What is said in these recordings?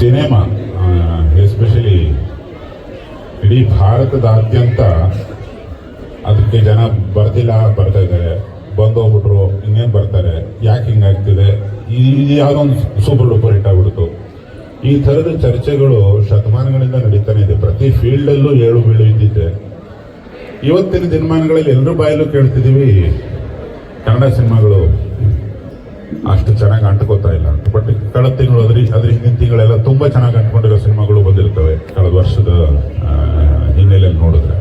Cinema especially ಇಡೀ ಭಾರತದಾದ್ಯಂತ ಅದಕ್ಕೆ ಜನ ಬರ್ತಿಲ್ಲ, ಬರ್ತಾ ಇದ್ದಾರೆ, ಬಂದು ಹೋಗ್ಬಿಟ್ರು, ಇನ್ನೇನು ಬರ್ತಾರೆ, ಯಾಕೆ ಹಿಂಗಾಗ್ತಿದೆ, ಇದು ಯಾವುದೋ ಒಂದು ಸೂಪರ್ ಡೂಪರ್ ಹಿಟ್ ಆಗ್ಬಿಡ್ತು. ಈ ಥರದ ಚರ್ಚೆಗಳು ಶತಮಾನಗಳಿಂದ ನಡೀತಾನೆ ಇದೆ. ಪ್ರತಿ ಫೀಲ್ಡಲ್ಲೂ ಏಳು ಬೀಳು ಇದ್ದಿದ್ದೆ. ಇವತ್ತಿನ ದಿನಮಾನಗಳಲ್ಲಿ ಎಲ್ಲರ ಬಾಯಲ್ಲೂ ಕೇಳ್ತಿದ್ದೀವಿ ಕನ್ನಡ ಸಿನಿಮಾಗಳು ಅಷ್ಟು ಚೆನ್ನಾಗಿ ಅಂಟ್ಕೋತಾ ಇಲ್ಲ ಅಂತ. ಬಟ್ ಕಳೆದ ತಿಂಗಳು ಅದ್ರ ಹಿಂದಿನ ತಿಂಗಳೆಲ್ಲ ತುಂಬ ಚೆನ್ನಾಗಿ ಅಂಟ್ಕೊಂಡಿರೋ ಸಿನಿಮಾಗಳು ಬಂದಿರ್ತವೆ ಕಳೆದ ವರ್ಷದ ಹಿನ್ನೆಲೆಯಲ್ಲಿ ನೋಡಿದ್ರೆ.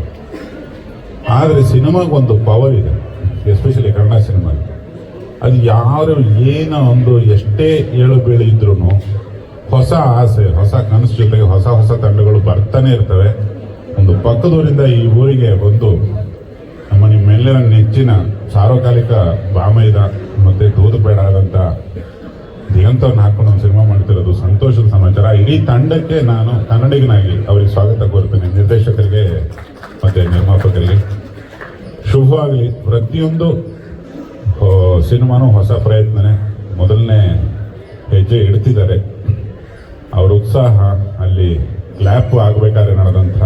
ಆದರೆ ಸಿನಿಮಾಗೊಂದು ಪವರ್ ಇದೆ, ಎಸ್ಪೆಷಲಿ ಕನ್ನಡ ಸಿನಿಮಾಗೆ. ಅದು ಯಾರು ಏನೋ ಒಂದು ಎಷ್ಟೇ ಏಳು ಬೀಳು ಇದ್ರೂ ಹೊಸ ಆಸೆ, ಹೊಸ ಕನಸು ಜೊತೆಗೆ ಹೊಸ ಹೊಸ ತಂಡಗಳು ಬರ್ತಾನೆ ಇರ್ತವೆ. ಒಂದು ಪಕ್ಕದೂರಿಂದ ಈ ಊರಿಗೆ ಬಂದು ನಿಮ್ಮೆಲ್ಲರ ನೆಚ್ಚಿನ ಸಾರ್ವಕಾಲಿಕ ಬಾಮೈದ ಮತ್ತು ದೂದು ಬೇಡ ಆದಂಥ ದಿಗಂತವ್ರನ್ನ ಹಾಕೊಂಡು ಒಂದು ಸಿನಿಮಾ ಮಾಡ್ತಿರೋದು ಸಂತೋಷದ ಸಮಾಚಾರ. ಇಡೀ ತಂಡಕ್ಕೆ ನಾನು ಕನ್ನಡಿಗನಾಗಿ ಅವರಿಗೆ ಸ್ವಾಗತ ಕೋರ್ತೇನೆ. ನಿರ್ದೇಶಕರಿಗೆ ಮತ್ತು ನಿರ್ಮಾಪಕರಿಗೆ ಶುಭವಾಗಲಿ. ಪ್ರತಿಯೊಂದು ಸಿನಿಮಾನೂ ಹೊಸ ಪ್ರಯತ್ನನೇ. ಮೊದಲನೇ ಹೆಜ್ಜೆ ಇಡ್ತಿದ್ದಾರೆ. ಅವರ ಉತ್ಸಾಹ, ಅಲ್ಲಿ ಕ್ಲ್ಯಾಪ್ ಆಗಬೇಕಾದ್ರೆ ನಡೆದಂಥ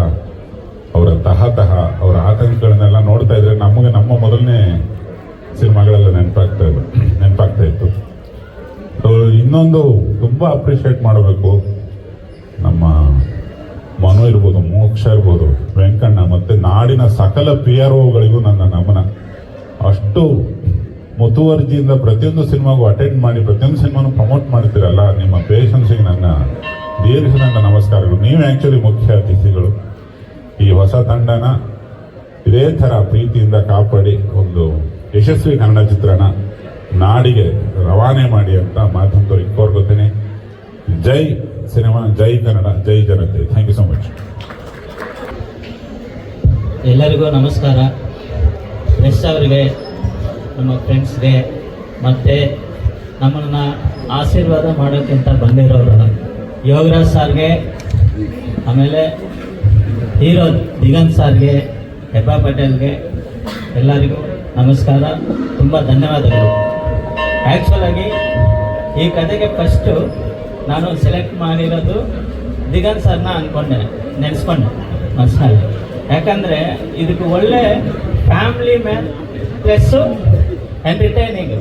ಅವರ ತಹತಃ, ಅವರ ಆತಂಕಗಳನ್ನೆಲ್ಲ ನೋಡ್ತಾ ಇದ್ರೆ ನಮಗೆ ನಮ್ಮ ಮೊದಲನೇ ಸಿನಿಮಾಗಳೆಲ್ಲ ನೆನಪಾಗ್ತಾ ಇತ್ತು. ಇನ್ನೊಂದು ತುಂಬ ಅಪ್ರಿಷಿಯೇಟ್ ಮಾಡಬೇಕು, ನಮ್ಮ ಮನು ಇರ್ಬೋದು, ಮೋಕ್ಷ ಇರ್ಬೋದು, ವೆಂಕಣ್ಣ ಮತ್ತು ನಾಡಿನ ಸಕಲ PROಗಳಿಗೂ ನನ್ನ ನಮನ. ಅಷ್ಟು ಮುತುವರ್ಜಿಯಿಂದ ಪ್ರತಿಯೊಂದು ಸಿನಿಮಾಗೂ ಅಟೆಂಡ್ ಮಾಡಿ ಪ್ರತಿಯೊಂದು ಸಿನಿಮಾನು ಪ್ರಮೋಟ್ ಮಾಡ್ತೀರಲ್ಲ, ನಿಮ್ಮ ಪೇಷನ್ಸಿಗೆ ನನ್ನ ದೀರ್ಘದಂಡ ನಮಸ್ಕಾರಗಳು. ನೀವು ಆ್ಯಕ್ಚುಲಿ ಮುಖ್ಯ ಅತಿಥಿಗಳು. ಈ ಹೊಸ ತಂಡನ ಇದೇ ಥರ ಪ್ರೀತಿಯಿಂದ ಕಾಪಾಡಿ ಒಂದು ಯಶಸ್ವಿ ಕನ್ನಡ ಚಿತ್ರನ ನಾಡಿಗೆ ರವಾನೆ ಮಾಡಿ ಅಂತ ಮಾಧ್ಯಮದವರಿಗೆ ಕೋರ್ಕೊತೇನೆ. ಜೈ ಸಿನಿಮಾ, ಜೈ ಕನ್ನಡ, ಜೈ ಜನತೆ. Thank you so much. ಎಲ್ಲರಿಗೂ ನಮಸ್ಕಾರ. ಎಸ್ ಅವರಿಗೆ, ನಮ್ಮ ಫ್ರೆಂಡ್ಸ್ಗೆ, ಮತ್ತು ನಮ್ಮನ್ನು ಆಶೀರ್ವಾದ ಮಾಡೋಕ್ಕಿಂತ ಬಂದಿರೋರು ಯೋಗರಾಜ್ ಸರ್ಗೆ, ಆಮೇಲೆ ಹೀರೋ ದಿಗಂತ್ ಸರ್ಗೆ, ಹೆಬ್ಬಾ ಪಟೇಲ್ಗೆ, ಎಲ್ಲರಿಗೂ ನಮಸ್ಕಾರ, ತುಂಬ ಧನ್ಯವಾದಗಳು. ಆ್ಯಕ್ಚುಲಾಗಿ ಈ ಕಥೆಗೆ ಫಸ್ಟು ನಾನು ಸೆಲೆಕ್ಟ್ ಮಾಡಿರೋದು ದಿಗಂತ್ ಸರ್ನ ಅಂದ್ಕೊಂಡೆ, ನೆನೆಸ್ಕೊಂಡೆ ಮನಸ್ಸಿನಲ್ಲಿ. ಯಾಕಂದರೆ ಇದಕ್ಕೆ ಒಳ್ಳೆ ಫ್ಯಾಮಿಲಿ ಮ್ಯಾನ್ ಪ್ಲಸ್ಸು ಎಂಟರ್ಟೈನಿಂಗ್.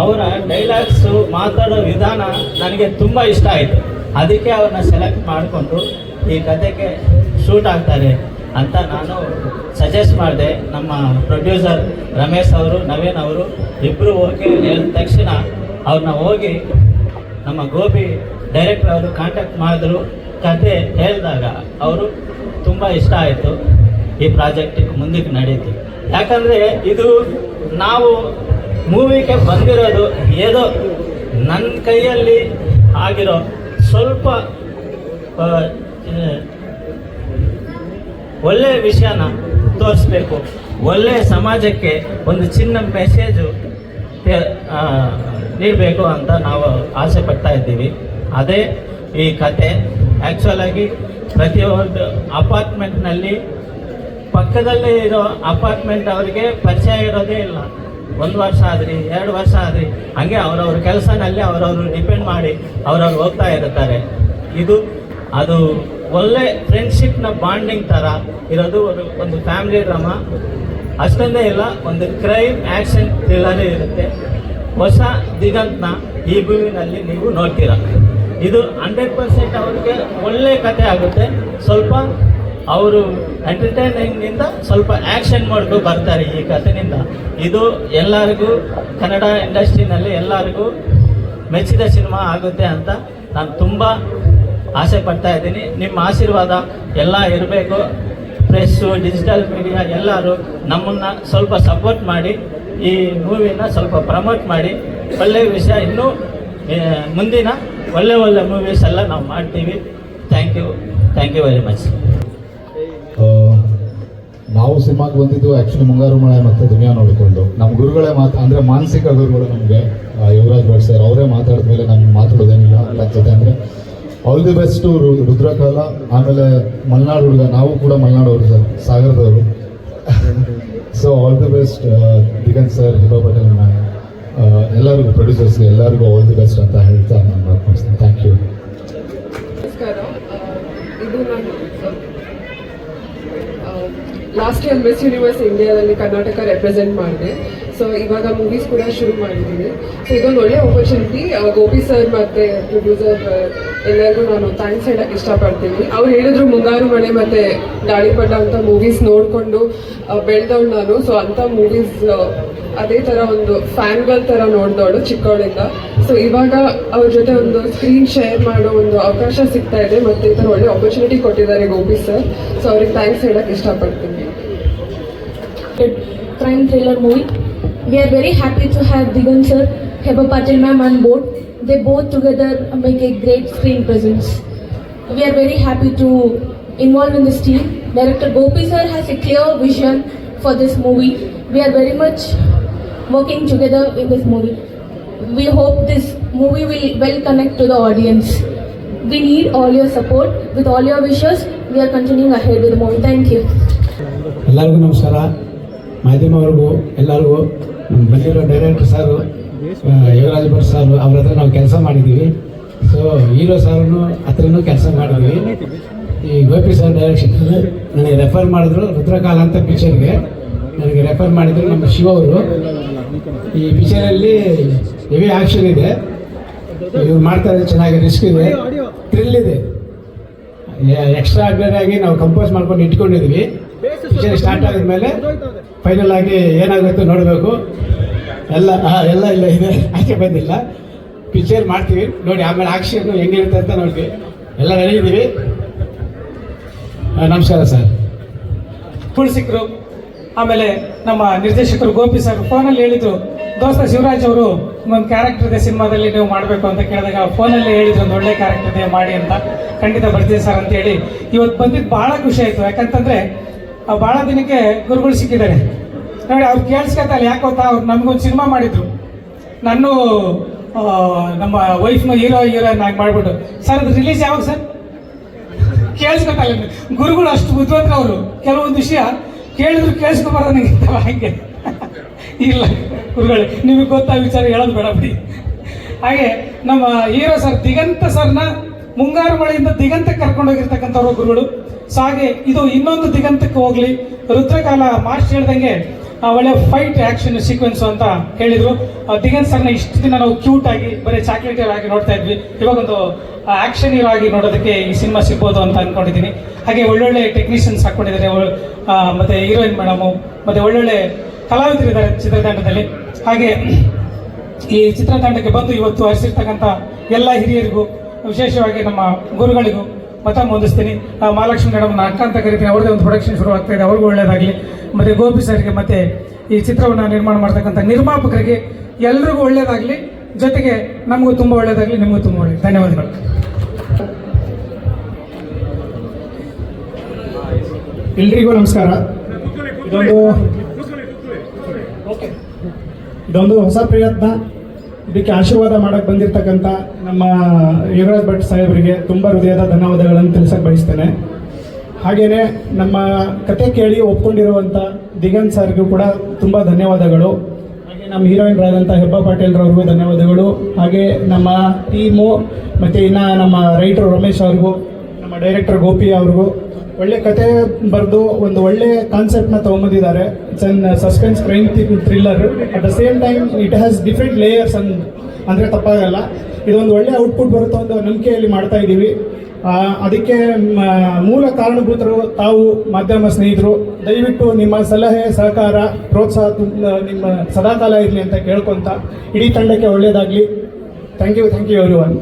ಅವರ ಡೈಲಾಗ್ಸು, ಮಾತಾಡೋ ವಿಧಾನ ನನಗೆ ತುಂಬ ಇಷ್ಟ ಆಯಿತು. ಅದಕ್ಕೆ ಅವ್ರನ್ನ ಸೆಲೆಕ್ಟ್ ಮಾಡಿಕೊಂಡು ಈ ಕಥೆಗೆ ಶೂಟ್ ಆಗ್ತಾರೆ ಅಂತ ನಾನು ಸಜೆಸ್ಟ್ ಮಾಡಿದೆ. ನಮ್ಮ ಪ್ರೊಡ್ಯೂಸರ್ ರಮೇಶ್ ಅವರು, ನವೀನ್ ಅವರು ಇಬ್ಬರು ಓಕೆ ಹೇಳಿದ ತಕ್ಷಣ ಅವ್ರನ್ನ ಹೋಗಿ ನಮ್ಮ ಗೋಪಿ ಡೈರೆಕ್ಟರ್ ಅವರು ಕಾಂಟ್ಯಾಕ್ಟ್ ಮಾಡಿದ್ರು. ಕತೆ ಹೇಳಿದಾಗ ಅವರು ತುಂಬ ಇಷ್ಟ ಆಯಿತು. ಈ ಪ್ರಾಜೆಕ್ಟಿಗೆ ಮುಂದಕ್ಕೆ ನಡೀತು. ಯಾಕಂದರೆ ಇದು ನಾವು ಮೂವಿಗೆ ಬಂದಿರೋದು ಏದೋ ನನ್ನ ಕೈಯಲ್ಲಿ ಆಗಿರೋ ಸ್ವಲ್ಪ ಒಳ್ಳೆಯ ವಿಷಯನ ತೋರಿಸ್ಬೇಕು, ಒಳ್ಳೆಯ ಸಮಾಜಕ್ಕೆ ಒಂದು ಚಿನ್ನ ಮೆಸೇಜು ನೀಡಬೇಕು ಅಂತ ನಾವು ಆಸೆ ಪಡ್ತಾ ಇದ್ದೀವಿ. ಅದೇ ಈ ಕತೆ. ಆ್ಯಕ್ಚುಲಾಗಿ ಪ್ರತಿಯೊಂದು ಅಪಾರ್ಟ್ಮೆಂಟ್ನಲ್ಲಿ ಪಕ್ಕದಲ್ಲೇ ಇರೋ ಅಪಾರ್ಟ್ಮೆಂಟ್ ಅವರಿಗೆ ಪರಿಚಯ ಇರೋದೇ ಇಲ್ಲ. 1 ವರ್ಷ ಆದ್ರಿ, 2 ವರ್ಷ ಆದ್ರಿ, ಹಾಗೆ ಅವರವ್ರ ಕೆಲಸನಲ್ಲಿ ಅವರವರು ಡಿಪೆಂಡ್ ಮಾಡಿ ಅವರವ್ರು ಹೋಗ್ತಾ ಇರ್ತಾರೆ. ಅದು ಒಳ್ಳೆ ಫ್ರೆಂಡ್ಶಿಪ್ನ ಬಾಂಡಿಂಗ್ ಥರ ಇರೋದು ಒಂದು ಫ್ಯಾಮಿಲಿ ಡ್ರಾಮಾ. ಅಷ್ಟೊಂದೇ ಇಲ್ಲ, ಒಂದು ಕ್ರೈಮ್ ಆ್ಯಕ್ಷನ್ ಥ್ರಿಲ್ಲರೇ ಇರುತ್ತೆ. ಹೊಸ ದಿಗಂತನ ಈ ಭೂಮಿನಲ್ಲಿ ನೀವು ನೋಡ್ತೀರ. ಇದು 100% ಅವ್ರಿಗೆ ಒಳ್ಳೆ ಕತೆ ಆಗುತ್ತೆ. ಸ್ವಲ್ಪ ಅವರು ಎಂಟರ್ಟೈನಿಂಗಿಂದ ಸ್ವಲ್ಪ ಆ್ಯಕ್ಷನ್ ಮಾಡ್ಕೊ ಬರ್ತಾರೆ ಈ ಕಥೆನಿಂದ. ಇದು ಎಲ್ಲರಿಗೂ ಕನ್ನಡ ಇಂಡಸ್ಟ್ರಿನಲ್ಲಿ ಎಲ್ಲರಿಗೂ ಮೆಚ್ಚಿದ ಸಿನಿಮಾ ಆಗುತ್ತೆ ಅಂತ ನಾನು ತುಂಬ ಆಸೆ ಪಡ್ತಾ ಇದ್ದೀನಿ. ನಿಮ್ಮ ಆಶೀರ್ವಾದ ಎಲ್ಲ ಇರಬೇಕು. ಪ್ರೆಸ್ಸು, ಡಿಜಿಟಲ್ ಮೀಡಿಯಾ ಎಲ್ಲರೂ ನಮ್ಮನ್ನು ಸ್ವಲ್ಪ ಸಪೋರ್ಟ್ ಮಾಡಿ ಈ ಮೂವಿನ ಸ್ವಲ್ಪ ಪ್ರಮೋಟ್ ಮಾಡಿ. ಒಳ್ಳೆಯ ವಿಷಯ, ಇನ್ನೂ ಮುಂದಿನ ಒಳ್ಳೆ ಮೂವೀಸ್ ಎಲ್ಲ ನಾವು ಮಾಡ್ತೀವಿ. Thank you very much. ನಾವು ಸಿನಿಮಾಗೆ ಬಂದಿದ್ದು ಆ್ಯಕ್ಚುಲಿ ಮುಂಗಾರು ಮಳೆ ಮತ್ತು ದುನಿಯಾ ನೋಡಿಕೊಂಡು. ನಮ್ಮ ಗುರುಗಳೇ ಅಂದರೆ ಮಾನಸಿಕ ಗುರುಗಳು ನಮಗೆ ಯೋಗರಾಜ್ ಭಟ್ ಸರ್ ಅವರೇ ಮಾತಾಡಿದ ಮೇಲೆ ನಮ್ಗೆ ಮಾತಾಡೋದೇನಿಲ್ಲ ಎಲ್ಲ ಜೊತೆ. ಅಂದರೆ ಆಲ್ ದಿ ಬೆಸ್ಟ್ ರುದ್ರಕಾಲ. ಆಮೇಲೆ ಮಲೆನಾಡು ಹುಡುಗ, ನಾವು ಕೂಡ ಮಲೆನಾಡವರು ಸರ್, ಸಾಗರದವರು. So all the best Diganth sir, Hebah Patel ma'am, ಎಲ್ಲರಿಗೂ ಪ್ರೊಡ್ಯೂಸರ್ಸ್ಗೆ ಎಲ್ಲರಿಗೂ ಆಲ್ ದಿ ಬೆಸ್ಟ್ ಅಂತ ಹೇಳ್ತಾ ನಾನು ಮಾತು ಮುಗಿಸ್ತೀನಿ. Thank you. Last year Miss Universe ಇಂಡಿಯಾದಲ್ಲಿ ಕರ್ನಾಟಕ ರೆಪ್ರೆಸೆಂಟ್ ಮಾಡಿದೆ. ಸೊ ಇವಾಗ ಮೂವೀಸ್ ಕೂಡ ಶುರು ಮಾಡಿದ್ದೀನಿ. ಸೊ ಇದೊಂದು ಒಳ್ಳೆ ಆಪರ್ಚುನಿಟಿ. ಗೋಪಿ ಸರ್ ಮತ್ತು ಪ್ರೊಡ್ಯೂಸರ್ ಎಲ್ಲರಿಗೂ ನಾನು ಥ್ಯಾಂಕ್ಸ್ ಹೇಳಕ್ಕೆ ಇಷ್ಟಪಡ್ತೀನಿ. ಅವ್ರು ಹೇಳಿದ್ರು ಮುಂಗಾರು ಮಳೆ ಮತ್ತು ಗಾಳಿಪಟ ಅಂತ ಮೂವೀಸ್ ನೋಡಿಕೊಂಡು ಬೆಳೆದವಳು ನಾನು. ಸೊ ಅಂಥ ಮೂವೀಸ್ ಅದೇ ಥರ ಒಂದು ಫ್ಯಾನ್ಗಳ ಥರ ನೋಡಿದವಳು ಚಿಕ್ಕವಳಿಂದ. ಸೊ ಇವಾಗ ಅವ್ರ ಜೊತೆ ಒಂದು ಸ್ಕ್ರೀನ್ ಶೇರ್ ಮಾಡೋ ಒಂದು ಅವಕಾಶ ಸಿಗ್ತಾ ಇದೆ ಮತ್ತು ಈ ಥರ ಒಳ್ಳೆ ಆಪರ್ಚುನಿಟಿ ಕೊಟ್ಟಿದ್ದಾರೆ ಗೋಪಿ ಸರ್. ಸೊ ಅವ್ರಿಗೆ ಥ್ಯಾಂಕ್ಸ್ ಹೇಳಕ್ಕೆ ಇಷ್ಟಪಡ್ತೀನಿ. Crime thriller movie. We are very happy to have Digant sir, Heba Patil ma'am on board. They both together make a great screen presence. We are very happy to involve in this team. Director Gopi sir has a clear vision for this movie. We are very much working together in this movie. We hope this movie will well connect to the audience. We need all your support. With all your wishes, we are continuing ahead with the movie. Thank you. ಎಲ್ಲರಿಗೂ ನಮಸ್ಕಾರ. ಮಾಧ್ಯಮವ್ರಿಗೂ ಎಲ್ಲರಿಗೂ ಬಂದಿರೋ director ಸಾರು ಯೋಗರಾಜ್ ಭಟ್ ಸಾರು ಅವ್ರ ಹತ್ರ ನಾವು ಕೆಲಸ ಮಾಡಿದ್ದೀವಿ. ಸೊ ಹೀರೋ ಸಾರನ್ನು ಹತ್ರನೂ ಕೆಲಸ ಮಾಡಿದ್ದೀವಿ. ಈ ಗೋಪಿ ಸರ್ ಡೈರೆಕ್ಷನ್ ನನಗೆ ರೆಫರ್ ಮಾಡಿದ್ರು ರುದ್ರಕಾಲ ಅಂತ ಪಿಕ್ಚರ್ಗೆ ನನಗೆ ರೆಫರ್ ಮಾಡಿದ್ರು ನಮ್ಮ ಶಿವ ಅವರು. ಈ ಪಿಕ್ಚರಲ್ಲಿ ಹೆವಿ ಆ್ಯಕ್ಷನ್ ಇದೆ, ಇವ್ರು ಮಾಡ್ತಾರೆ ಚೆನ್ನಾಗಿ, ರಿಸ್ಕ್ ಇದೆ, ಥ್ರಿಲ್ ಇದೆ. ಎಕ್ಸ್ಟ್ರಾ ಆರ್ಡಿನರಿ ಆಗಿ ನಾವು ಕಂಪೋಸ್ ಮಾಡ್ಕೊಂಡು ಇಟ್ಕೊಂಡಿದ್ವಿ. ಪಿಕ್ಚರ್ ಸ್ಟಾರ್ಟ್ ಆಗಿದ್ಮೇಲೆ ಫೈನಲ್ ಆಗಿ ಏನಾಗುತ್ತೆ ನೋಡಬೇಕು. ಎಲ್ಲ ಇಲ್ಲ ಇದೆ, ಆಚೆ ಬಂದಿಲ್ಲ. ಪಿಕ್ಚರ್ ಮಾಡ್ತೀವಿ ನೋಡಿ, ಆಮೇಲೆ ಆಕ್ಷನ್ ಹೆಂಗಿರುತ್ತೆ ಅಂತ ನೋಡ್ತೀವಿ. ಎಲ್ಲ ರೆಡಿ ಇದ್ದೀವಿ. ನಮಸ್ಕಾರ ಸರ್. ಸಿಕ್ಕರು. ಆಮೇಲೆ ನಮ್ಮ ನಿರ್ದೇಶಕರು ಗೋಪಿ ಸರ್ ಫೋನಲ್ಲಿ ಹೇಳಿದ್ರು, ದೋಸ್ತ ಶಿವರಾಜ್ ಅವರು ಒಂದು ಕ್ಯಾರೆಕ್ಟರ್ ಇದೆ ಸಿನಿಮಾದಲ್ಲಿ ನೀವು ಮಾಡಬೇಕು ಅಂತ ಕೇಳಿದಾಗ ಫೋನಲ್ಲೇ ಹೇಳಿದ್ರು ಒಂದು ಒಳ್ಳೆ ಕ್ಯಾರೆಕ್ಟರ್ ಇದೆ ಮಾಡಿ ಅಂತ. ಖಂಡಿತ ಬರ್ತೀವಿ ಸರ್ ಅಂತೇಳಿ ಇವತ್ತು ಬಂದಿದ್ದು ಭಾಳ ಖುಷಿ ಆಯಿತು. ಯಾಕಂತಂದರೆ ಭಾಳ ದಿನಕ್ಕೆ ಗುರುಗಳು ಸಿಕ್ಕಿದ್ದಾರೆ ನೋಡಿ. ಅವ್ರು ಕೇಳಿಸ್ಕೊತಲ್ಲ ಯಾಕೆ ಗೊತ್ತಾ, ಅವ್ರು ನಮಗೊಂದು ಸಿನಿಮಾ ಮಾಡಿದ್ರು, ನಾನು ನಮ್ಮ ವೈಫ್ನ ಹೀರೋಯಿನ್ ಆಗಿ ಮಾಡಿಬಿಟ್ಟು. ಸರ್ ಅದು ರಿಲೀಸ್ ಯಾವಾಗ ಸರ್ ಕೇಳಿಸ್ಕೊತಲ್ಲ. ಗುರುಗಳು ಅಷ್ಟು ಬುದ್ಧಿವಂತರು ಅವರು. ಕೆಲವೊಂದು ವಿಷಯ ಕೇಳಿದ್ರು ಕೇಳಿಸ್ಕೊಬಾರ್ದು ನನಗೆ ಹಾಗೆ ಇಲ್ಲ ಗುರುಗಳು, ನಿಮಗೆ ಗೊತ್ತಾ ವಿಚಾರ ಹೇಳೋದು ಬೇಡ ಬಿಡಿ. ಹಾಗೆ ನಮ್ಮ ಹೀರೋ ಸರ್ ದಿಗಂತ ಸರ್ನ ಮುಂಗಾರು ಮಳೆಯಿಂದ ದಿಗಂತಕ್ಕೆ ಕರ್ಕೊಂಡೋಗಿರ್ತಕ್ಕಂಥವ್ರು ಗುರುಗಳು. ಸೊ ಹಾಗೆ ಇದು ಇನ್ನೊಂದು ದಿಗಂತಕ್ಕೆ ಹೋಗಲಿ. ರುದ್ರಕಾಲ ಮಾಸ್ಟರ್ ಹೇಳ್ದಂಗೆ ಒಳ್ಳೆ ಫೈಟ್ ಆ್ಯಕ್ಷನ್ ಸೀಕ್ವೆನ್ಸು ಅಂತ ಹೇಳಿದರು. ದಿಗಂತ್ ಸರ್ನ ಇಷ್ಟು ದಿನ ನಾವು ಕ್ಯೂಟ್ ಆಗಿ ಬರೀ ಚಾಕ್ಲೇಟ್ ಹೀರೋ ಆಗಿ ನೋಡ್ತಾ ಇದ್ವಿ. ಇವಾಗೊಂದು ಆ್ಯಕ್ಷನ್ ಹೀರೋ ಆಗಿ ನೋಡೋದಕ್ಕೆ ಈ ಸಿನಿಮಾ ಸಿಗ್ಬೋದು ಅಂತ ಅಂದ್ಕೊಂಡಿದ್ದೀನಿ. ಹಾಗೆ ಒಳ್ಳೊಳ್ಳೆ ಟೆಕ್ನಿಷಿಯನ್ಸ್ ಹಾಕ್ಕೊಂಡಿದ್ದಾರೆ, ಮತ್ತು ಹೀರೋಯಿನ್ ಮೇಡಮು, ಮತ್ತು ಒಳ್ಳೊಳ್ಳೆ ಕಲಾವಿದರಿದ್ದಾರೆ ಚಿತ್ರತಂಡದಲ್ಲಿ. ಹಾಗೆ ಈ ಚಿತ್ರತಂಡಕ್ಕೆ ಬಂದು ಇವತ್ತು ಹರಿಸಿರ್ತಕ್ಕಂಥ ಎಲ್ಲ ಹಿರಿಯರಿಗೂ, ವಿಶೇಷವಾಗಿ ನಮ್ಮ ಗುರುಗಳಿಗೂ ಮತ್ತೊಮ್ಮೆ ಹೊಂದಿಸ್ತೀನಿ. ಮಹಾಲಕ್ಷ್ಮಿ ಮೇಡಮ್ನ ಅಕ್ಕ ಅಂತ ಕರಿತೀನಿ, ಅವ್ರದ್ದೇ ಒಂದು ಪ್ರೊಡಕ್ಷನ್ ಶುರು ಆಗ್ತಾ ಇದೆ, ಅವ್ರಿಗೂ ಒಳ್ಳೆಯದಾಗಲಿ. ಮತ್ತು ಗೋಪಿ ಸರ್ಗೆ ಮತ್ತು ಈ ಚಿತ್ರವನ್ನು ನಿರ್ಮಾಣ ಮಾಡ್ತಕ್ಕಂಥ ನಿರ್ಮಾಪಕರಿಗೆ ಎಲ್ರಿಗೂ ಒಳ್ಳೆಯದಾಗಲಿ. ಜೊತೆಗೆ ನಮಗೂ ತುಂಬ ಒಳ್ಳೆಯದಾಗಲಿ, ನಿಮಗೂ ತುಂಬ ಒಳ್ಳೆಯದು. ಧನ್ಯವಾದಗಳು. ಎಲ್ರಿಗೂ ನಮಸ್ಕಾರ. ಇದೊಂದು ಹೊಸ ಪ್ರಯತ್ನ. ಇದಕ್ಕೆ ಆಶೀರ್ವಾದ ಮಾಡಕ್ಕೆ ಬಂದಿರತಕ್ಕಂಥ ನಮ್ಮ ಯೋಗರಾಜ್ ಭಟ್ ಸಾಹೇಬರಿಗೆ ತುಂಬ ಹೃದಯದ ಧನ್ಯವಾದಗಳನ್ನು ತಿಳಿಸಕ್ಕೆ ಬಯಸ್ತೇನೆ. ಹಾಗೆಯೇ ನಮ್ಮ ಕತೆ ಕೇಳಿ ಒಪ್ಕೊಂಡಿರುವಂಥ ದಿಗಂತ್ ಸರ್ಗೂ ಕೂಡ ತುಂಬ ಧನ್ಯವಾದಗಳು. ಹಾಗೆ ನಮ್ಮ ಹೀರೋಯಿನ್ರಾದಂಥ ಹೆಬ್ಬಾ ಪಾಟೀಲ್ರವ್ರಿಗೂ ಧನ್ಯವಾದಗಳು. ಹಾಗೆ ನಮ್ಮ ಟೀಮು ಮತ್ತು ಇನ್ನು ನಮ್ಮ ರೈಟರ್ ರಮೇಶ್ ಅವ್ರಿಗೂ, ನಮ್ಮ ಡೈರೆಕ್ಟರ್ ಗೋಪಿ ಅವ್ರಿಗೂ. ಒಳ್ಳೆ ಕತೆ ಬರೆದು ಒಂದು ಒಳ್ಳೆ ಕಾನ್ಸೆಪ್ಟ್ನ ತೊಗೊಂಬಂದಿದ್ದಾರೆ. It's an suspense crime thriller. At the same time it has different layers ಅಂದರೆ ತಪ್ಪಾಗಲ್ಲ. ಇದೊಂದು ಒಳ್ಳೆ ಔಟ್ಪುಟ್ ಬರುತ್ತೆ ಒಂದು ನಂಬಿಕೆಯಲ್ಲಿ ಮಾಡ್ತಾ ಇದ್ದೀವಿ. ಅದಕ್ಕೆ ಮೂಲ ಕಾರಣಭೂತರು ತಾವು ಮಾಧ್ಯಮ ಸ್ನೇಹಿತರು. ದಯವಿಟ್ಟು ನಿಮ್ಮ ಸಲಹೆ ಸಹಕಾರ ಪ್ರೋತ್ಸಾಹ ನಿಮ್ಮ ಸದಾಕಾಲ ಇರಲಿ ಅಂತ ಕೇಳ್ಕೊತ ಇಡೀ ತಂಡಕ್ಕೆ ಒಳ್ಳೆಯದಾಗಲಿ. Thank you everyone.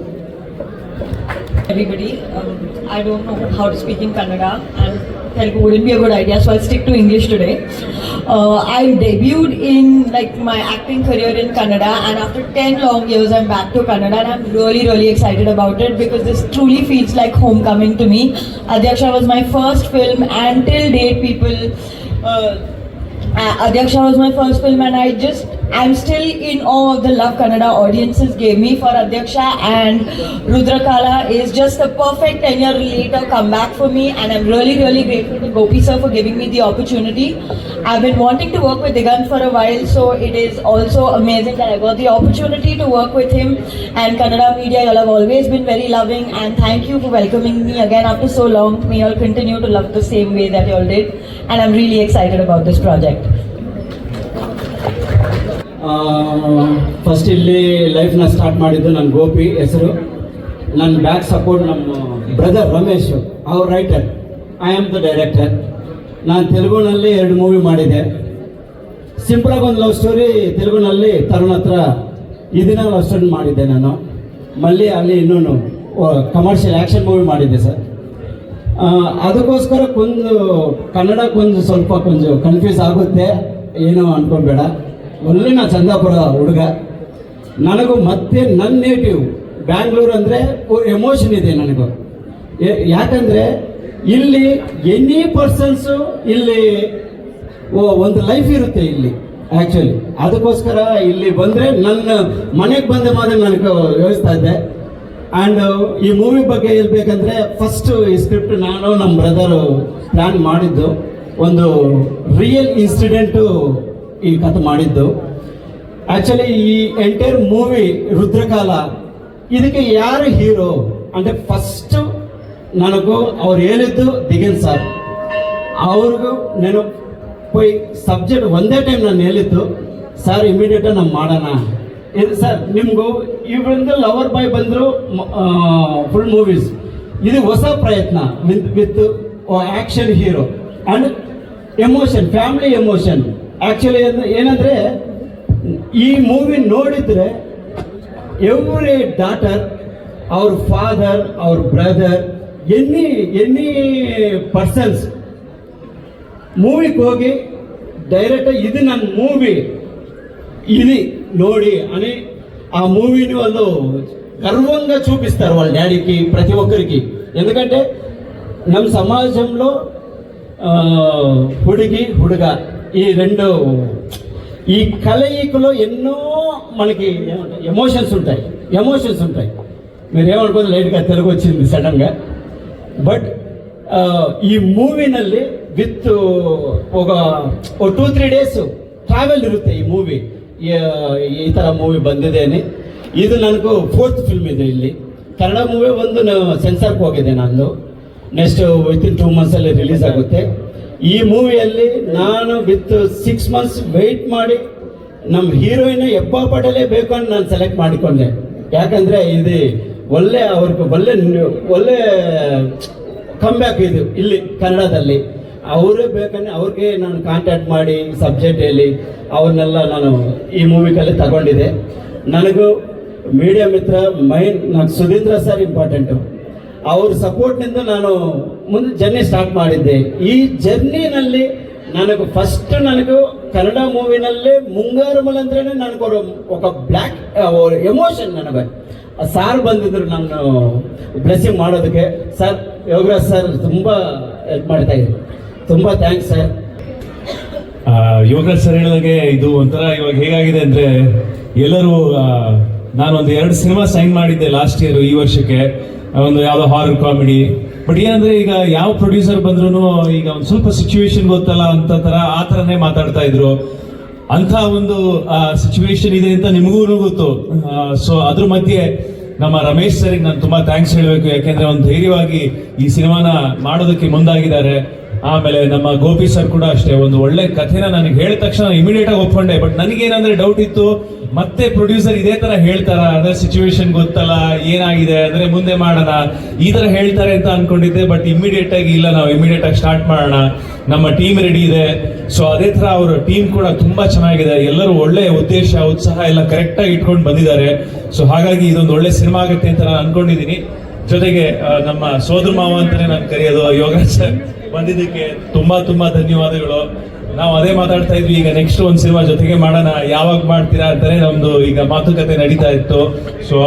Everybody, I don't know how to speak in Kannada and Telugu wouldn't be a good idea, so I'll stick to English today. I debuted in my acting career in Kannada, and after 10 long years I'm back to Kannada, and I'm really excited about it because this truly feels like homecoming to me. Adyaksha was my first film, and till date people Adyaksha was my first film, and I'm still in awe of the love Kannada audiences gave me for Adyaksha, and Rudrakala is just a perfect 10-year later comeback for me, and I'm really grateful to Gopi sir for giving me the opportunity. I've been wanting to work with Digant for a while, so it is also amazing that I got the opportunity to work with him. And Kannada media, y'all have always been very loving, and thank you for welcoming me again after so long. May y'all continue to love the same way that y'all did, and I'm really excited about this project. First ಇಲ್ಲಿ ಲೈಫ್ನ start ಮಾಡಿದ್ದು ನನ್ನ ಗೋಪಿ ಹೆಸರು. ನನ್ನ back support ನಮ್ಮ brother Ramesh, ಅವ್ರ writer. I am the director. ನಾನು ತೆಲುಗುನಲ್ಲಿ 2 movie ಮಾಡಿದೆ. ಸಿಂಪಲಾಗಿ ಒಂದು ಲವ್ ಸ್ಟೋರಿ ತೆಲುಗುನಲ್ಲಿ ತರುಣ್ ಹತ್ರ ಇದನ್ನ ಲವ್ ಸ್ಟೋರಿ ಮಾಡಿದ್ದೆ ನಾನು. ಮಲ್ಲಿ ಅಲ್ಲಿ ಇನ್ನೊಂದು ಕಮರ್ಷಿಯಲ್ ಆ್ಯಕ್ಷನ್ ಮೂವಿ ಮಾಡಿದ್ದೆ ಸರ್. ಅದಕ್ಕೋಸ್ಕರ ಕನ್ನಡ ಸ್ವಲ್ಪ ಕನ್ಫ್ಯೂಸ್ ಆಗುತ್ತೆ, ಏನೋ ಅನ್ಕೊಬೇಡ. ಒಳ್ಳೆ ನಾ ಚಂದಾಪುರ ಹುಡುಗ. ನನಗೂ ಮತ್ತೆ ನನ್ನ ನೇಟಿವ್ ಬ್ಯಾಂಗ್ಳೂರು ಅಂದರೆ ಎಮೋಷನ್ ಇದೆ ನನಗೂ. ಯಾಕಂದರೆ ಇಲ್ಲಿ ಎನಿ ಪರ್ಸನ್ಸು ಇಲ್ಲಿ ಒಂದು ಲೈಫ್ ಇರುತ್ತೆ ಇಲ್ಲಿ ಆ್ಯಕ್ಚುಲಿ. ಅದಕ್ಕೋಸ್ಕರ ಇಲ್ಲಿ ಬಂದರೆ ನನ್ನ ಮನೆಗೆ ಬಂದ ಮಾತ್ರ ನನಗೆ ಯೋಚಿಸ್ತಾ ಇದ್ದೆ. ಆ್ಯಂಡ್ ಈ ಮೂವಿ ಬಗ್ಗೆ ಹೇಳ್ಬೇಕಂದ್ರೆ ಫಸ್ಟ್ ಈ ಸ್ಕ್ರಿಪ್ಟ್ ನಾನು ನಮ್ಮ ಬ್ರದರು ಪ್ಲ್ಯಾನ್ ಮಾಡಿದ್ದು. ಒಂದು ರಿಯಲ್ ಇನ್ಸಿಡೆಂಟು ಈ ಕಥೆ ಮಾಡಿದ್ದು. ಆ್ಯಕ್ಚುಲಿ ಈ ಎಂಟೈರ್ ಮೂವಿ ರುದ್ರಕಾಲ ಇದಕ್ಕೆ ಯಾರು ಹೀರೋ ಅಂದರೆ ಫಸ್ಟು ನನಗೂ ಅವ್ರು ಹೇಳಿದ್ದು ದಿಗಂತ್ ಸರ್. ಅವ್ರಿಗೂ ನಾನು ಪೋಯ್ ಸಬ್ಜೆಕ್ಟ್ ಒಂದೇ ಟೈಮ್ ನಾನು ಹೇಳಿದ್ದು, ಸರ್ ಇಮಿಡಿಯೇಟಾಗಿ ನಾವು ಮಾಡೋಣ ಇದು ಸರ್. ನಿಮಗೂ ಇವರಿಂದ ಲವರ್ ಬಾಯ್ ಬಂದರು ಫುಲ್ ಮೂವೀಸ್. ಇದು ಹೊಸ ಪ್ರಯತ್ನ with action hero and emotion, family emotion. Actually ಏನಂದರೆ ಈ ಮೂವಿ ನೋಡಿದರೆ ಎವ್ರಿ ಡಾಟರ್, ಅವ್ರ ಫಾದರ್, ಅವ್ರ ಬ್ರದರ್, ಎನಿ ಪರ್ಸನ್ಸ್ ಮೂವಿಗೆ ಹೋಗಿ ಡೈರೆಕ್ಟಾಗಿ ಇದು ನನ್ನ ಮೂವಿ ఇది ನೋಡಿ అని ఆ మూవీని వాళ్ళు గర్వంగా చూపిస్తారు వాళ్ళ డాడీకి, ప్రతి ఒక్కరికి. ఎందుకంటే ನಮ್ಮ సమాజంలో ಹುಡುಗಿ ಹುಡುಗ ఈ రెండు ఈ కలయికలో ఎన్నో మనకి ఎమోషన్స్ ఉంటాయి. మీరేమనుకోదు, లైట్గా తెలుగు వచ్చింది సడన్గా. బట్ ఈ ಮೂವಿನಲ್ಲಿ ವಿತ್ ఒక 2-3 ಡೇಸ್ ಟ್ರಾವೆಲ್ ಇರುತ್ತೆ ಈ ಮೂವಿ. ಈ ಥರ ಮೂವಿ ಬಂದಿದೆ. ಇದು ನನಗೂ 4th ಫಿಲ್ಮ್ ಇದೆ ಇಲ್ಲಿ. ಕನ್ನಡ ಮೂವಿ ಒಂದು ಸೆನ್ಸಾರ್ಗೆ ಹೋಗಿದೆ ನಂದು. ನೆಕ್ಸ್ಟ್ ವಿತಿನ್ 2 ಮಂತ್ಸಲ್ಲಿ ರಿಲೀಸ್ ಆಗುತ್ತೆ. ಈ ಮೂವಿಯಲ್ಲಿ ನಾನು ವಿತ್ 6 ಮಂತ್ಸ್ ವೆಯ್ಟ್ ಮಾಡಿ ನಮ್ಮ ಹೀರೋಯಿನ್ ಹೆಬ್ಬಾ ಪಟೇಲೇ ಬೇಕು ಅಂತ ನಾನು ಸೆಲೆಕ್ಟ್ ಮಾಡಿಕೊಂಡೆ. ಯಾಕಂದರೆ ಇದು ಅವ್ರಿಗೆ ಒಳ್ಳೆ ಕಮ್ಬ್ಯಾಕ್ ಇದು ಇಲ್ಲಿ ಕನ್ನಡದಲ್ಲಿ. ಅವರೇ ಬೇಕಂದ್ರೆ ಅವ್ರಿಗೆ ನಾನು ಕಾಂಟ್ಯಾಕ್ಟ್ ಮಾಡಿ ಸಬ್ಜೆಕ್ಟ್ ಹೇಳಿ ಅವ್ರನ್ನೆಲ್ಲ ನಾನು ಈ ಮೂವಿಗಲ್ಲಿ ತಗೊಂಡಿದ್ದೆ. ನನಗೂ ಮೀಡಿಯಾ ಮಿತ್ರ నాకు ಸುಧೀಂದ್ರ ಸರ್ ಇಂಪಾರ್ಟೆಂಟು. ಅವ್ರ ಸಪೋರ್ಟ್ನಿಂದ ನಾನು ಮುಂದೆ ಜರ್ನಿ ಸ್ಟಾರ್ಟ್ ಮಾಡಿದ್ದೆ. ಈ ಜರ್ನಿನಲ್ಲಿ ನನಗೂ ಕನ್ನಡ ಮೂವಿನಲ್ಲೇ ಮುಂಗಾರು ಮಳೆ ಅಂದ್ರೆ ನನಗೆ ఒక ಬ್ಲ್ಯಾಕ್ ಎಮೋಷನ್. ನನಗೆ ಸಾರ್ ಬಂದಿದ್ರು ನಾನು ಬ್ಲೆಸ್ಸಿಂಗ್ ಮಾಡೋದಕ್ಕೆ. ಸರ್ ಯೋಗರಾಜ್ ಸರ್ ತುಂಬ ಹೆಲ್ಪ್ ಮಾಡ್ತಾ ಇದ್ರು. ತುಂಬ ಥ್ಯಾಂಕ್ಸ್ ಸರ್. ಯೋಗರಾಜ್ ಸರ್ ಹೇಳಿದಾಗೆ ಇದು ಒಂಥರ ಇವಾಗ ಹೇಗಾಗಿದೆ ಅಂದರೆ ಎಲ್ಲರೂ ನಾನೊಂದು 2 ಸಿನಿಮಾ ಸೈನ್ ಮಾಡಿದ್ದೆ ಲಾಸ್ಟ್ ಇಯರ್, ಈ ವರ್ಷಕ್ಕೆ ಒಂದು ಯಾವುದೋ ಹಾರರ್ ಕಾಮಿಡಿ. ಬಟ್ ಏನಂದ್ರೆ ಈಗ ಯಾವ ಪ್ರೊಡ್ಯೂಸರ್ ಬಂದ್ರು ಈಗ ಒಂದು ಸ್ವಲ್ಪ ಸಿಚುವೇಶನ್ ಗೊತ್ತಲ್ಲ ಅಂತ ಆ ಥರನೇ ಮಾತಾಡ್ತಾ ಇದ್ರು. ಅಂಥ ಒಂದು ಸಿಚುವೇಶನ್ ಇದೆ ಅಂತ ನಿಮಗೂ ಗೊತ್ತು. ಸೊ ಅದ್ರ ಮಧ್ಯೆ ನಮ್ಮ ರಮೇಶ್ ಸರ್ಗೆ ನಾನು ತುಂಬಾ ಥ್ಯಾಂಕ್ಸ್ ಹೇಳಬೇಕು. ಯಾಕೆಂದ್ರೆ ಒಂದು ಧೈರ್ಯವಾಗಿ ಈ ಸಿನಿಮಾನ ಮಾಡೋದಕ್ಕೆ ಮುಂದಾಗಿದ್ದಾರೆ. ಆಮೇಲೆ ನಮ್ಮ ಗೋಪಿ ಸರ್ ಕೂಡ ಅಷ್ಟೇ, ಒಂದು ಒಳ್ಳೆ ಕಥೆನ ನನಗೆ ಹೇಳಿದ ತಕ್ಷಣ ಇಮಿಡಿಯೇಟ್ ಆಗಿ ಒಪ್ಕೊಂಡೆ. ಬಟ್ ನನಗೇನಂದ್ರೆ ಡೌಟ್ ಇತ್ತು, ಮತ್ತೆ ಪ್ರೊಡ್ಯೂಸರ್ ಇದೇ ತರ ಹೇಳ್ತಾರ, ಅದ್ರ ಸಿಚುವೇಶನ್ ಗೊತ್ತಲ್ಲ ಏನಾಗಿದೆ ಅಂದ್ರೆ ಮುಂದೆ ಮಾಡೋಣ ಈ ತರ ಹೇಳ್ತಾರೆ ಅಂತ ಅನ್ಕೊಂಡಿದ್ದೆ. ಬಟ್ ಇಮಿಡಿಯೇಟ್ ಆಗಿ ಇಲ್ಲ, ನಾವು ಇಮಿಡಿಯೇಟ್ ಆಗಿ ಸ್ಟಾರ್ಟ್ ಮಾಡೋಣ, ನಮ್ಮ ಟೀಮ್ ರೆಡಿ ಇದೆ. ಸೊ ಅದೇ ತರ ಅವ್ರ ಟೀಮ್ ಕೂಡ ತುಂಬಾ ಚೆನ್ನಾಗಿದೆ. ಎಲ್ಲರೂ ಒಳ್ಳೆ ಉದ್ದೇಶ ಉತ್ಸಾಹ ಎಲ್ಲ ಕರೆಕ್ಟ್ ಆಗಿ ಇಟ್ಕೊಂಡು ಬಂದಿದ್ದಾರೆ. ಸೊ ಹಾಗಾಗಿ ಇದೊಂದು ಒಳ್ಳೆ ಸಿನಿಮಾ ಆಗುತ್ತೆ ಅಂತ ನಾನು ಅನ್ಕೊಂಡಿದ್ದೀನಿ. ಜೊತೆಗೆ ನಮ್ಮ ಸೋದರ ಮಾವ ಅಂತಾನೆ ನಾನು ಕರೆಯೋದು ಯೋಗರಾಜ್ ಸರ್ ಬಂದಿದ್ದಕ್ಕೆ ತುಂಬಾ ತುಂಬಾ ಧನ್ಯವಾದಗಳು. ನಾವು ಅದೇ ಮಾತಾಡ್ತಾ ಇದ್ವಿ, ಈಗ ನೆಕ್ಸ್ಟ್ ಒಂದು ಸಿನಿಮಾ ಜೊತೆಗೆ ಮಾಡೋಣ, ಯಾವಾಗ ಮಾಡ್ತೀರಾ ಅಂತಾನೆ ನಮ್ದು ಈಗ ಮಾತುಕತೆ ನಡೀತಾ ಇತ್ತು. ಸೊ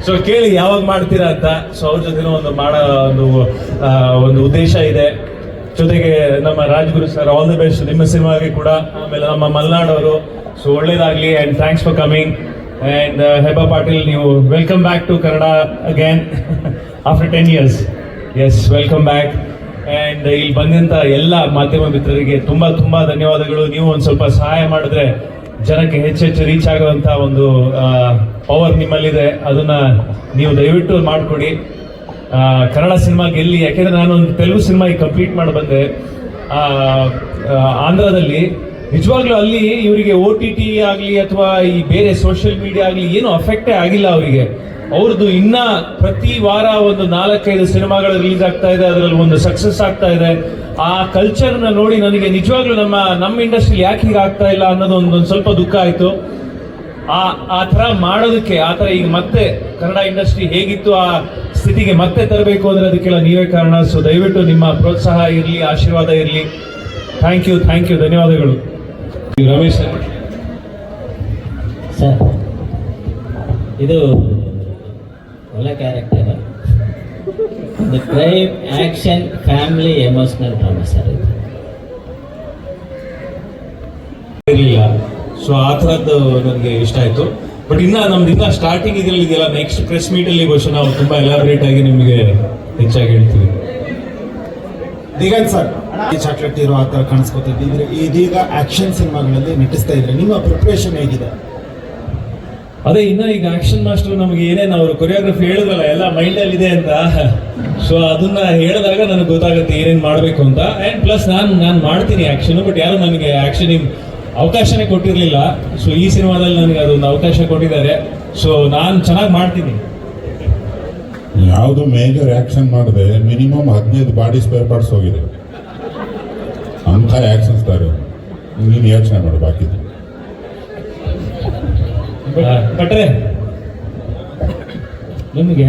ಸೊ ಕೇಳಿ ಯಾವಾಗ ಮಾಡ್ತೀರಾ ಅಂತ. ಸೊ ಅವ್ರ ಜೊತೆನೂ ಒಂದು ಮಾಡೋ ಒಂದು ಉದ್ದೇಶ ಇದೆ. ಜೊತೆಗೆ ನಮ್ಮ Rajguru sir, all the best ನಿಮ್ಮ ಸಿನಿಮಾಗೆ ಕೂಡ. ಆಮೇಲೆ ನಮ್ಮ ಮಲ್ನಾಡ್ ಅವರು, ಸೊ ಒಳ್ಳೇದಾಗ್ಲಿ and thanks for coming. And Heba Patil, ನೀವು welcome back to Kannada again after 10 years. Yes, welcome back. And ಇಲ್ಲಿ ಬಂದಂಥ ಎಲ್ಲ ಮಾಧ್ಯಮ ಮಿತ್ರರಿಗೆ ತುಂಬ ತುಂಬ ಧನ್ಯವಾದಗಳು. ನೀವು ಒಂದು ಸ್ವಲ್ಪ ಸಹಾಯ ಮಾಡಿದ್ರೆ ಜನಕ್ಕೆ ಹೆಚ್ಚೆಚ್ಚು ರೀಚ್ ಆಗುವಂಥ ಒಂದು ಪವರ್ ನಿಮ್ಮಲ್ಲಿದೆ, ಅದನ್ನ ನೀವು ದಯವಿಟ್ಟು ಮಾಡಿಕೊಡಿ. ಕನ್ನಡ ಸಿನಿಮಾ ಗೆಲ್ಲಿ. ಯಾಕೆಂದ್ರೆ ನಾನು ಒಂದು ತೆಲುಗು ಸಿನಿಮಾ ಈಗ ಕಂಪ್ಲೀಟ್ ಮಾಡಿ ಬಂದೆ ಆಂಧ್ರದಲ್ಲಿ. ನಿಜವಾಗ್ಲೂ ಅಲ್ಲಿ ಇವರಿಗೆ OTT ಆಗಲಿ ಅಥವಾ ಈ ಬೇರೆ ಸೋಷಿಯಲ್ ಮೀಡಿಯಾ ಆಗಲಿ ಏನು ಅಫೆಕ್ಟೇ ಆಗಿಲ್ಲ ಅವರಿಗೆ. ಅವ್ರದ್ದು ಇನ್ನ ಪ್ರತಿ ವಾರ ಒಂದು 4-5 ಸಿನಿಮಾಗಳು ರಿಲೀಸ್ ಆಗ್ತಾ ಇದೆ, ಅದರಲ್ಲಿ ಒಂದು ಸಕ್ಸಸ್ ಆಗ್ತಾ ಇದೆ. ಆ ಕಲ್ಚರ್ನ ನೋಡಿ ನನಗೆ ನಿಜವಾಗ್ಲೂ ನಮ್ಮ ಇಂಡಸ್ಟ್ರಿ ಯಾಕೆ ಹೀಗೆ ಆಗ್ತಾ ಇಲ್ಲ ಅನ್ನೋದು ಒಂದೊಂದು ಸ್ವಲ್ಪ ದುಃಖ ಆಯಿತು. ಆ ಥರ ಮಾಡೋದಕ್ಕೆ, ಆ ಥರ ಈಗ ಮತ್ತೆ ಕನ್ನಡ ಇಂಡಸ್ಟ್ರಿ ಹೇಗಿತ್ತು ಆ ಸ್ಥಿತಿಗೆ ಮತ್ತೆ ತರಬೇಕು ಅಂದರೆ ಅದಕ್ಕೆಲ್ಲ ನೀವೇ ಕಾರಣ. ಸೊ ದಯವಿಟ್ಟು ನಿಮ್ಮ ಪ್ರೋತ್ಸಾಹ ಇರಲಿ, ಆಶೀರ್ವಾದ ಇರಲಿ. ಥ್ಯಾಂಕ್ ಯು, ಧನ್ಯವಾದಗಳು. ರಮೇಶ್ ಸರ್, ಇದು ಒಳ್ಳೆ character. The crime, action, family, emotional drama sir ಇದು. ಇರಲಿಲ್ಲ. ಸೊ ಆ ಥರದ್ದು ನನಗೆ ಇಷ್ಟ ಆಯಿತು. ಬಟ್ ನಮ್ದು ಸ್ಟಾರ್ಟಿಂಗ್ ಇದೆಯಲ್ಲ, ನೆಕ್ಸ್ಟ್ ಪ್ರೆಸ್ ಮೀಟಲ್ಲಿ ಬಹುಶಃ ನಾವು ತುಂಬ ಎಲಾಬ್ರೇಟ್ ಆಗಿ ನಿಮಗೆ ಹೆಚ್ಚಾಗಿ ಹೇಳ್ತೀವಿ. ದಿಗಂತ್ ಸರ್, ಈ ಚಾಕ್ಲೇಟ್ ಹೀರೋ ಆ ಥರ ಕಾಣಿಸ್ಕೊತಿದ್ರೆ ಇದೀಗ ಆಕ್ಷನ್ ಸಿನಿಮಾಗಳಲ್ಲಿ ನಟಿಸ್ತಾ ಇದ್ರೆ ನಿಮ್ಮ ಪ್ರಿಪ್ರೇಷನ್ ಹೇಗಿದೆ? ಅದೇ ಈಗ ಆಕ್ಷನ್ ಮಾಸ್ಟರ್ ನಮಗೆ ಏನೇನು ಅವರು ಕೊರಿಯೋಗ್ರಫಿ ಹೇಳಿದ್ರಲ್ಲ ಎಲ್ಲ ಮೈಂಡಲ್ಲಿ ಇದೆ ಅಂತ. ಸೊ ಅದನ್ನ ಹೇಳಿದಾಗ ನನಗೆ ಗೊತ್ತಾಗುತ್ತೆ ಏನೇನು ಮಾಡಬೇಕು ಅಂತ. ಆ್ಯಂಡ್ ಪ್ಲಸ್ ನಾನು ಮಾಡ್ತೀನಿ ಆ್ಯಕ್ಷನ್, ಬಟ್ ಯಾರು ನನಗೆ ಆ್ಯಕ್ಷನ್ ಅವಕಾಶನೇ ಕೊಟ್ಟಿರಲಿಲ್ಲ. ಸೊ ಈ ಸಿನಿಮಾದಲ್ಲಿ ನನಗೆ ಅದೊಂದು ಅವಕಾಶ ಕೊಟ್ಟಿದ್ದಾರೆ. ಸೊ ನಾನು ಚೆನ್ನಾಗಿ ಮಾಡ್ತೀನಿ. ಯಾವುದು ಮೇಜರ್ ಆಕ್ಷನ್ ಮಾಡಿದೆ ಮಿನಿಮಮ್ 15 ಬಾಡಿ ಸ್ಪೇರ್ ಪಾರ್ಟ್ಸ್ ಹೋಗಿದೆ. ಅಂಥ ಆಕ್ಷನ್ ಸ್ಟಾರ್ ನೀನು ಯೋಚನೆ ಮಾಡು ಬಾಕಿದ್ದು. ಭಟ್ರೆ, ನಿಮಗೆ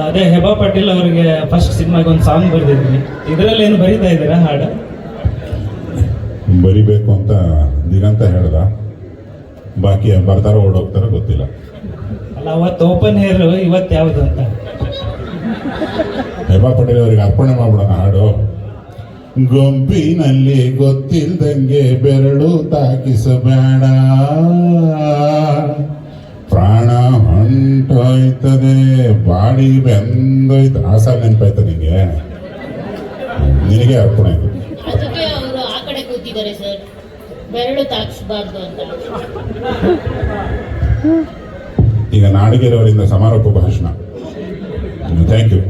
ಅದೇ ಹೆಬಾ ಪಾಟೀಲ್ ಅವರಿಗೆ ಫಸ್ಟ್ ಸಿನಿಮಾಗೆ ಒಂದು ಸಾಂಗ್ ಬರೆದಿದ್ದೀನಿ. ಇದರಲ್ಲಿ ಏನು ಬರೀತಾ ಇದ್ದೀರಾ ಹಾಡು? ಬರಿಬೇಕು ಅಂತ ದಿಗಂತ ಹೇಳ್ದ, ಬಾಕಿ ಬರ್ತಾರೋ ಓಡೋಗ್ತಾರೋ ಗೊತ್ತಿಲ್ಲ. ಅಲ್ಲ, ಅವತ್ತು ಓಪನ್ ಹೇರ್, ಇವತ್ತು ಯಾವುದು ಅಂತ. ಹೆಬಾ ಪಟೇಲ್ ಅವರಿಗೆ ಅರ್ಪಣೆ ಮಾಡ್ಬಿಡೋಣ ಹಾಡು. ಗೊಂಬಿನಲ್ಲಿ ಗೊತ್ತಿಲ್ದಂಗೆ ಬೆರಳು ತಾಕಿಸಬೇಡ, ಪ್ರಾಣ ಹೊಂಟೋಯ್ತದೆ, ಬಾಡಿ ಬೆಂದೋಯ್ತು. ಆ ಸಾಲ ನೆನಪಾಯ್ತ ನಿನಗೆ ಅರ್ಪಣೆ ಆಯ್ತು. ಅದಕ್ಕೆ ಅವರು ಆ ಕಡೆ ಕೂತಿದ್ದಾರೆ ಸರ್, ಬೆರಳು ತಾಕಿಸಬಾರ್ದು ಅಂತ. ಈಗ ನಾಡಿಗೆರವರಿಂದ ಸಮಾರೋಪ ಭಾಷಣ. Thank you.